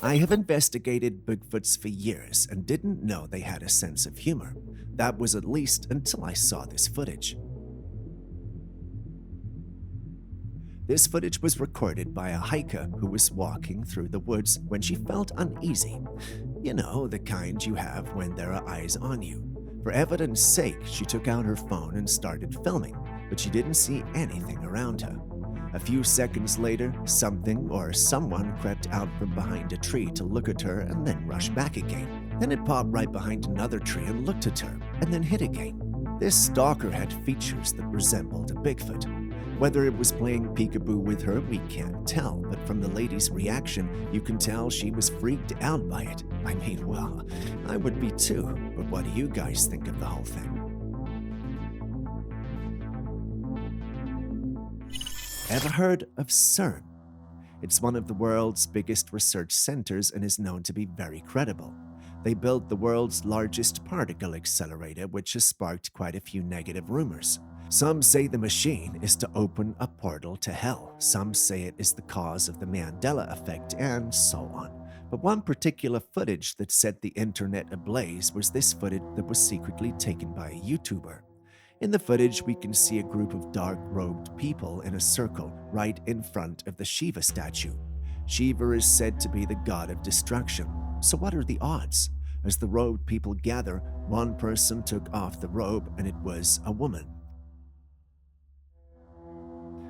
I have investigated Bigfoots for years and didn't know they had a sense of humor. That was at least until I saw this footage. This footage was recorded by a hiker who was walking through the woods when she felt uneasy. You know, the kind you have when there are eyes on you. For evidence sake, she took out her phone and started filming, but she didn't see anything around her. A few seconds later, something or someone crept out from behind a tree to look at her and then rushed back again. Then it popped right behind another tree and looked at her, and then hid again. This stalker had features that resembled a Bigfoot. Whether it was playing peekaboo with her, we can't tell, but from the lady's reaction, you can tell she was freaked out by it. I mean, well, I would be too, but what do you guys think of the whole thing? Ever heard of CERN? It's one of the world's biggest research centers and is known to be very credible. They built the world's largest particle accelerator, which has sparked quite a few negative rumors. Some say the machine is to open a portal to hell. Some say it is the cause of the Mandela effect, and so on. But one particular footage that set the internet ablaze was this footage that was secretly taken by a YouTuber. In the footage, we can see a group of dark-robed people in a circle right in front of the Shiva statue. Shiva is said to be the god of destruction. So what are the odds? As the robed people gather, one person took off the robe and it was a woman.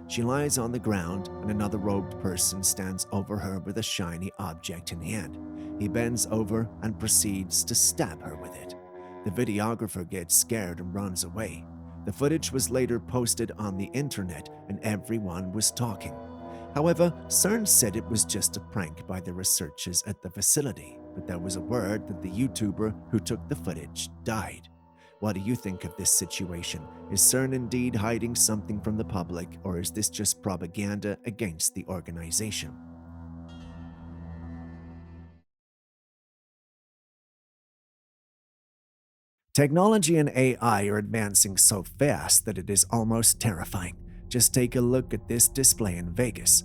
She lies on the ground and another robed person stands over her with a shiny object in hand. He bends over and proceeds to stab her with it. The videographer gets scared and runs away. The footage was later posted on the internet and everyone was talking. However, CERN said it was just a prank by the researchers at the facility, but there was a word that the YouTuber who took the footage died. What do you think of this situation? Is CERN indeed hiding something from the public, or is this just propaganda against the organization? Technology and AI are advancing so fast that it is almost terrifying. Just take a look at this display in Vegas.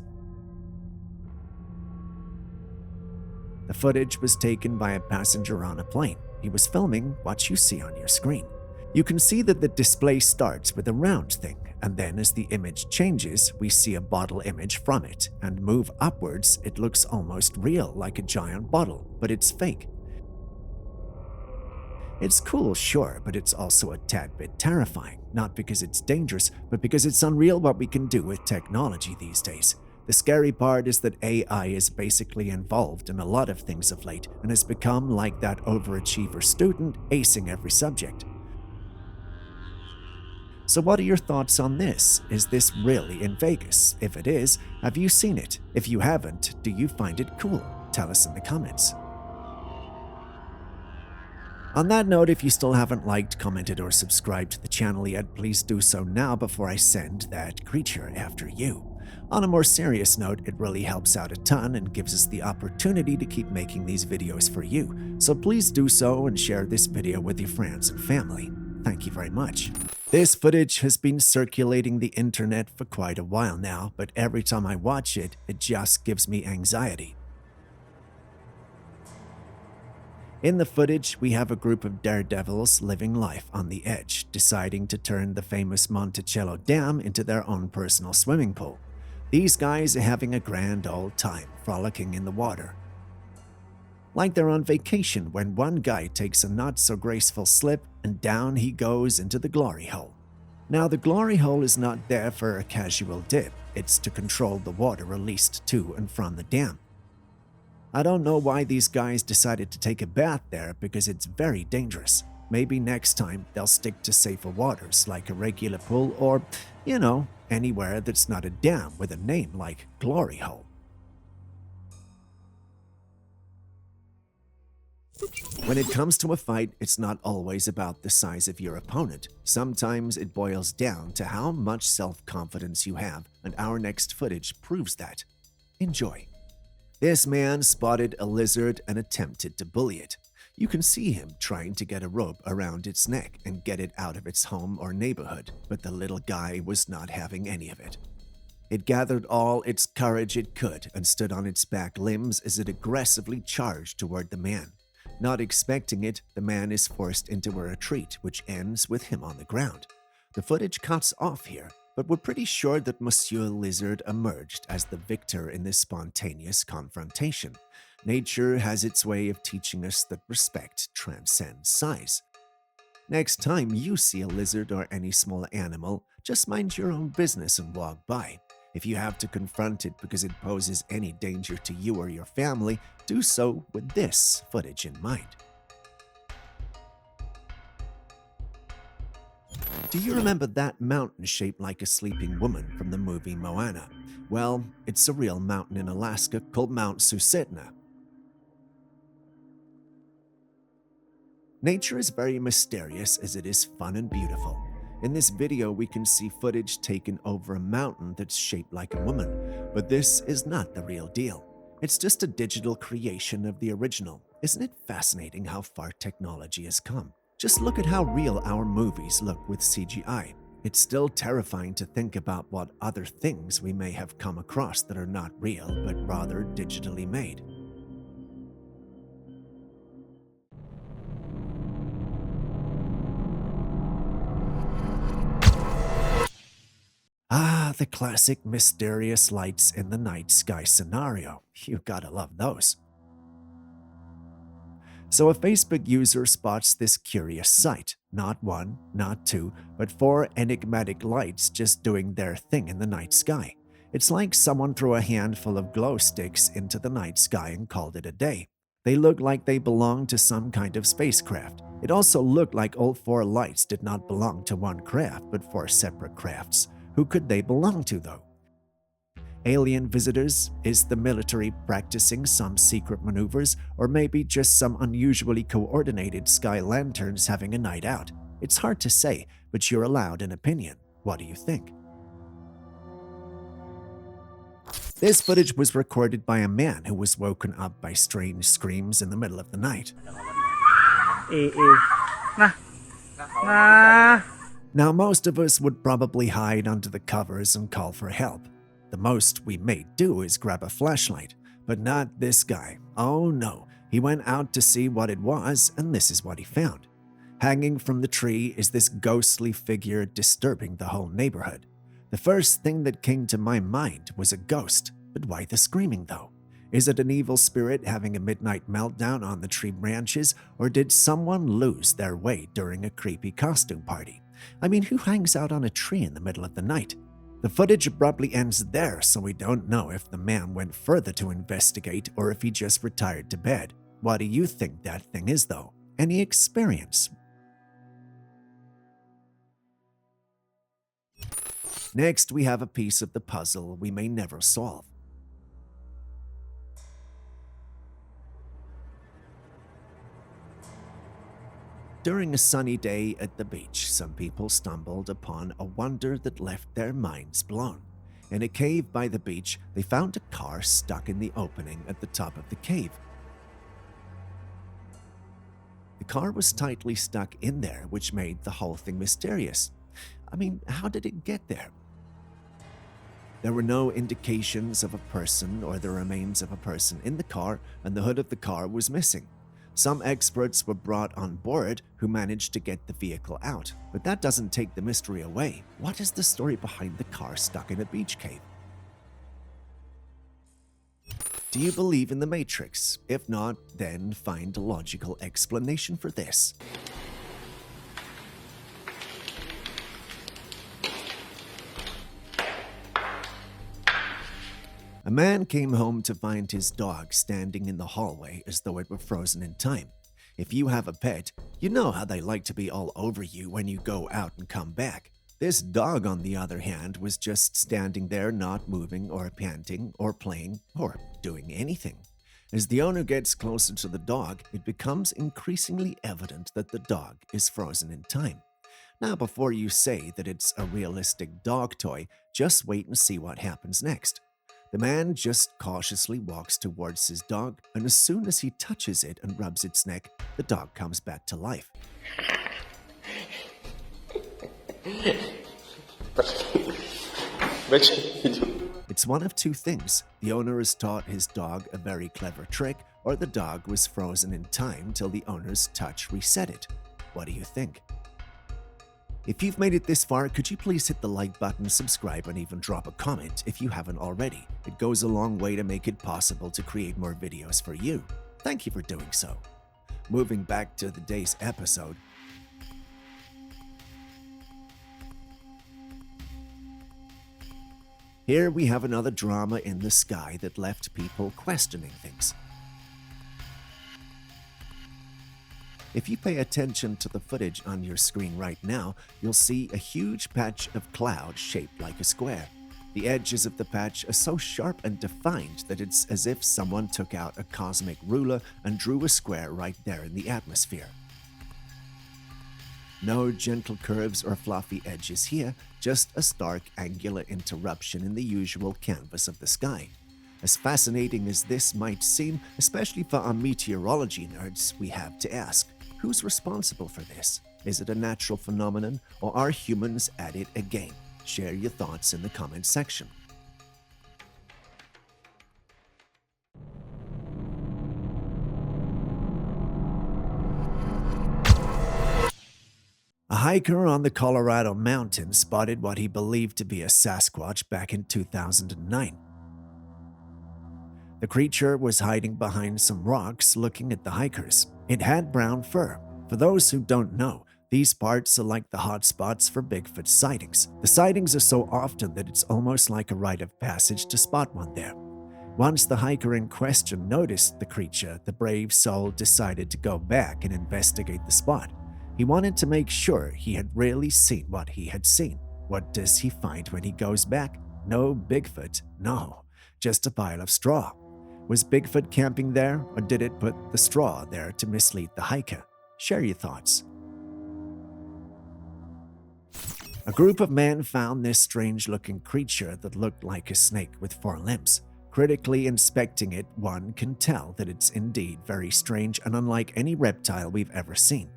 The footage was taken by a passenger on a plane. He was filming what you see on your screen. You can see that the display starts with a round thing, and then as the image changes, we see a bottle image from it, and move upwards, it looks almost real, like a giant bottle, but it's fake. It's cool, sure, but it's also a tad bit terrifying, not because it's dangerous, but because it's unreal what we can do with technology these days. The scary part is that AI is basically involved in a lot of things of late and has become like that overachiever student acing every subject. So what are your thoughts on this? Is this really in Vegas? If it is, have you seen it? If you haven't, do you find it cool? Tell us in the comments. On that note, if you still haven't liked, commented, or subscribed to the channel yet, please do so now before I send that creature after you. On a more serious note, it really helps out a ton and gives us the opportunity to keep making these videos for you. So please do so and share this video with your friends and family. Thank you very much. This footage has been circulating the internet for quite a while now, but every time I watch it, it just gives me anxiety. In the footage, we have a group of daredevils living life on the edge, deciding to turn the famous Monticello Dam into their own personal swimming pool. These guys are having a grand old time, frolicking in the water. Like they're on vacation when one guy takes a not-so-graceful slip and down he goes into the glory hole. Now, the glory hole is not there for a casual dip, it's to control the water released to and from the dam. I don't know why these guys decided to take a bath there because it's very dangerous. Maybe next time they'll stick to safer waters like a regular pool or, you know, anywhere that's not a dam with a name like Glory Hole. When it comes to a fight, it's not always about the size of your opponent. Sometimes it boils down to how much self-confidence you have, and our next footage proves that. Enjoy. This man spotted a lizard and attempted to bully it. You can see him trying to get a rope around its neck and get it out of its home or neighborhood, but the little guy was not having any of it. It gathered all its courage it could and stood on its back limbs as it aggressively charged toward the man. Not expecting it, the man is forced into a retreat, which ends with him on the ground. The footage cuts off here, but we're pretty sure that Monsieur Lizard emerged as the victor in this spontaneous confrontation. Nature has its way of teaching us that respect transcends size. Next time you see a lizard or any small animal, just mind your own business and walk by. If you have to confront it because it poses any danger to you or your family, do so with this footage in mind. Do you remember that mountain shaped like a sleeping woman from the movie Moana? Well, it's a real mountain in Alaska called Mount Susitna. Nature is very mysterious as it is fun and beautiful. In this video, we can see footage taken over a mountain that's shaped like a woman, but this is not the real deal. It's just a digital creation of the original. Isn't it fascinating how far technology has come? Just look at how real our movies look with CGI. It's still terrifying to think about what other things we may have come across that are not real, but rather digitally made. Ah, the classic mysterious lights in the night sky scenario. You gotta love those. So a Facebook user spots this curious sight. Not one, not two, but 4 enigmatic lights just doing their thing in the night sky. It's like someone threw a handful of glow sticks into the night sky and called it a day. They look like they belong to some kind of spacecraft. It also looked like all 4 lights did not belong to one craft, but 4 separate crafts. Who could they belong to, though? Alien visitors? Is the military practicing some secret maneuvers? Or maybe just some unusually coordinated sky lanterns having a night out? It's hard to say, but you're allowed an opinion. What do you think? This footage was recorded by a man who was woken up by strange screams in the middle of the night. Now, most of us would probably hide under the covers and call for help. The most we may do is grab a flashlight, but not this guy. Oh no, he went out to see what it was, and this is what he found. Hanging from the tree is this ghostly figure disturbing the whole neighborhood. The first thing that came to my mind was a ghost, but why the screaming though? Is it an evil spirit having a midnight meltdown on the tree branches, or did someone lose their way during a creepy costume party? I mean, who hangs out on a tree in the middle of the night? The footage abruptly ends there, so we don't know if the man went further to investigate or if he just retired to bed. What do you think that thing is, though? Any experience? Next, we have a piece of the puzzle we may never solve. During a sunny day at the beach, some people stumbled upon a wonder that left their minds blown. In a cave by the beach, they found a car stuck in the opening at the top of the cave. The car was tightly stuck in there, which made the whole thing mysterious. I mean, how did it get there? There were no indications of a person or the remains of a person in the car, and the hood of the car was missing. Some experts were brought on board who managed to get the vehicle out, but that doesn't take the mystery away. What is the story behind the car stuck in a beach cave? Do you believe in the Matrix? If not, then find a logical explanation for this. A man came home to find his dog standing in the hallway as though it were frozen in time. If you have a pet, you know how they like to be all over you when you go out and come back. This dog, on the other hand, was just standing there, not moving or panting or playing or doing anything. As the owner gets closer to the dog, it becomes increasingly evident that the dog is frozen in time. Now, before you say that it's a realistic dog toy, just wait and see what happens next. The man just cautiously walks towards his dog, and as soon as he touches it and rubs its neck, the dog comes back to life. It's one of two things. The owner has taught his dog a very clever trick, or the dog was frozen in time till the owner's touch reset it. What do you think? If you've made it this far, could you please hit the like button, subscribe, and even drop a comment if you haven't already? It goes a long way to make it possible to create more videos for you. Thank you for doing so. Moving back to the day's episode. Here we have another drama in the sky that left people questioning things. If you pay attention to the footage on your screen right now, you'll see a huge patch of cloud shaped like a square. The edges of the patch are so sharp and defined that it's as if someone took out a cosmic ruler and drew a square right there in the atmosphere. No gentle curves or fluffy edges here, just a stark angular interruption in the usual canvas of the sky. As fascinating as this might seem, especially for our meteorology nerds, we have to ask, who's responsible for this? Is it a natural phenomenon, or are humans at it again? Share your thoughts in the comment section. A hiker on the Colorado mountains spotted what he believed to be a Sasquatch back in 2009. The creature was hiding behind some rocks looking at the hikers. It had brown fur. For those who don't know, these parts are like the hot spots for Bigfoot sightings. The sightings are so often that it's almost like a rite of passage to spot one there. Once the hiker in question noticed the creature, the brave soul decided to go back and investigate the spot. He wanted to make sure he had really seen what he had seen. What does he find when he goes back? No Bigfoot, no, just a pile of straw. Was Bigfoot camping there, or did it put the straw there to mislead the hiker? Share your thoughts. A group of men found this strange-looking creature that looked like a snake with 4 limbs. Critically inspecting it, one can tell that it's indeed very strange and unlike any reptile we've ever seen.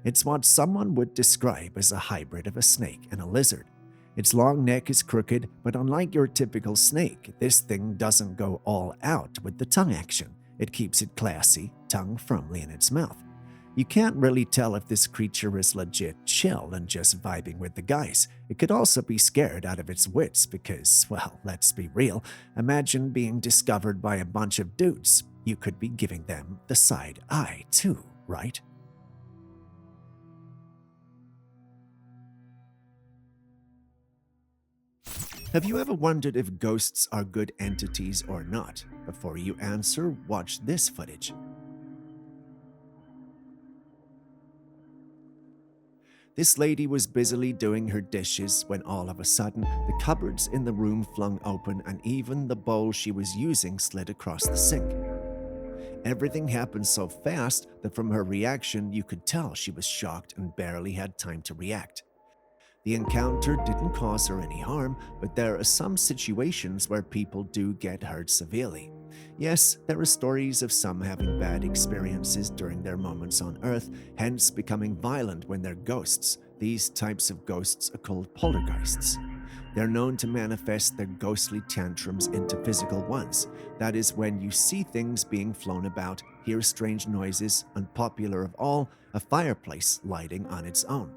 It's what someone would describe as a hybrid of a snake and a lizard. Its long neck is crooked, but unlike your typical snake, this thing doesn't go all out with the tongue action. It keeps it classy, tongue firmly in its mouth. You can't really tell if this creature is legit chill and just vibing with the guys. It could also be scared out of its wits because, well, let's be real, imagine being discovered by a bunch of dudes. You could be giving them the side eye too, right? Have you ever wondered if ghosts are good entities or not? Before you answer, watch this footage. This lady was busily doing her dishes when all of a sudden, the cupboards in the room flung open and even the bowl she was using slid across the sink. Everything happened so fast that from her reaction, you could tell she was shocked and barely had time to react. The encounter didn't cause her any harm, but there are some situations where people do get hurt severely. Yes, there are stories of some having bad experiences during their moments on Earth, hence becoming violent when they're ghosts. These types of ghosts are called poltergeists. They're known to manifest their ghostly tantrums into physical ones. That is when you see things being flown about, hear strange noises, and popular of all, a fireplace lighting on its own.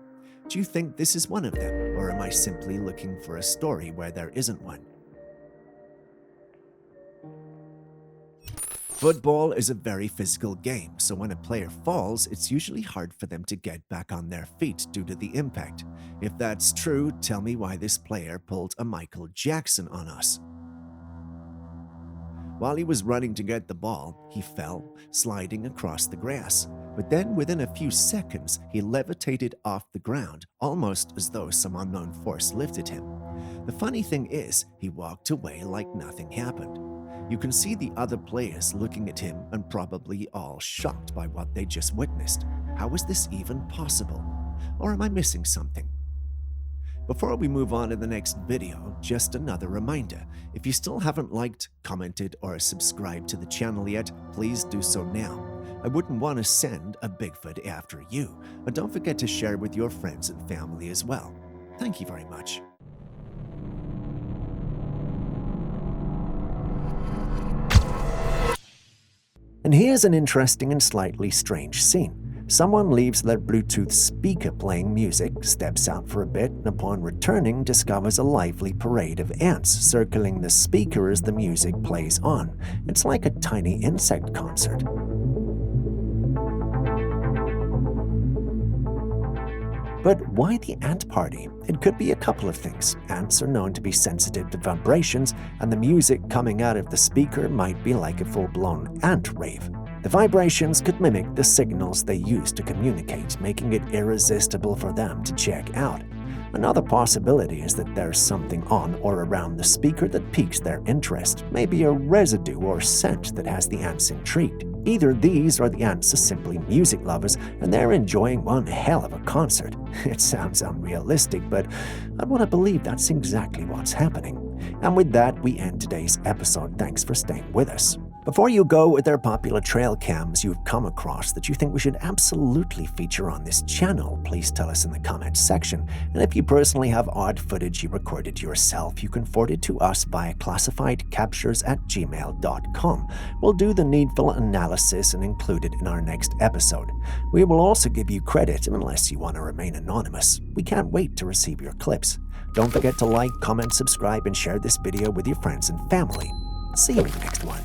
Do you think this is one of them, or am I simply looking for a story where there isn't one? Football is a very physical game, so when a player falls, it's usually hard for them to get back on their feet due to the impact. If that's true, tell me why this player pulled a Michael Jackson on us. While he was running to get the ball, he fell, sliding across the grass. But then within a few seconds, he levitated off the ground, almost as though some unknown force lifted him. The funny thing is, he walked away like nothing happened. You can see the other players looking at him and probably all shocked by what they just witnessed. How is this even possible? Or am I missing something? Before we move on to the next video, just another reminder. If you still haven't liked, commented, or subscribed to the channel yet, please do so now. I wouldn't want to send a Bigfoot after you, but don't forget to share with your friends and family as well. Thank you very much. And here's an interesting and slightly strange scene. Someone leaves their Bluetooth speaker playing music, steps out for a bit, and upon returning discovers a lively parade of ants circling the speaker as the music plays on. It's like a tiny insect concert. But why the ant party? It could be a couple of things. Ants are known to be sensitive to vibrations, and the music coming out of the speaker might be like a full-blown ant rave. The vibrations could mimic the signals they use to communicate, making it irresistible for them to check out. Another possibility is that there's something on or around the speaker that piques their interest, maybe a residue or scent that has the ants intrigued. Either these or the ants are simply music lovers and they're enjoying one hell of a concert. It sounds unrealistic, but I want to believe that's exactly what's happening. And with that, we end today's episode. Thanks for staying with us. Before you go, are there popular trail cams you've come across that you think we should absolutely feature on this channel? Please tell us in the comments section. And if you personally have odd footage you recorded yourself, you can forward it to us via classifiedcaptures@gmail.com. We'll do the needful analysis and include it in our next episode. We will also give you credit unless you want to remain anonymous. We can't wait to receive your clips. Don't forget to like, comment, subscribe, and share this video with your friends and family. See you in the next one.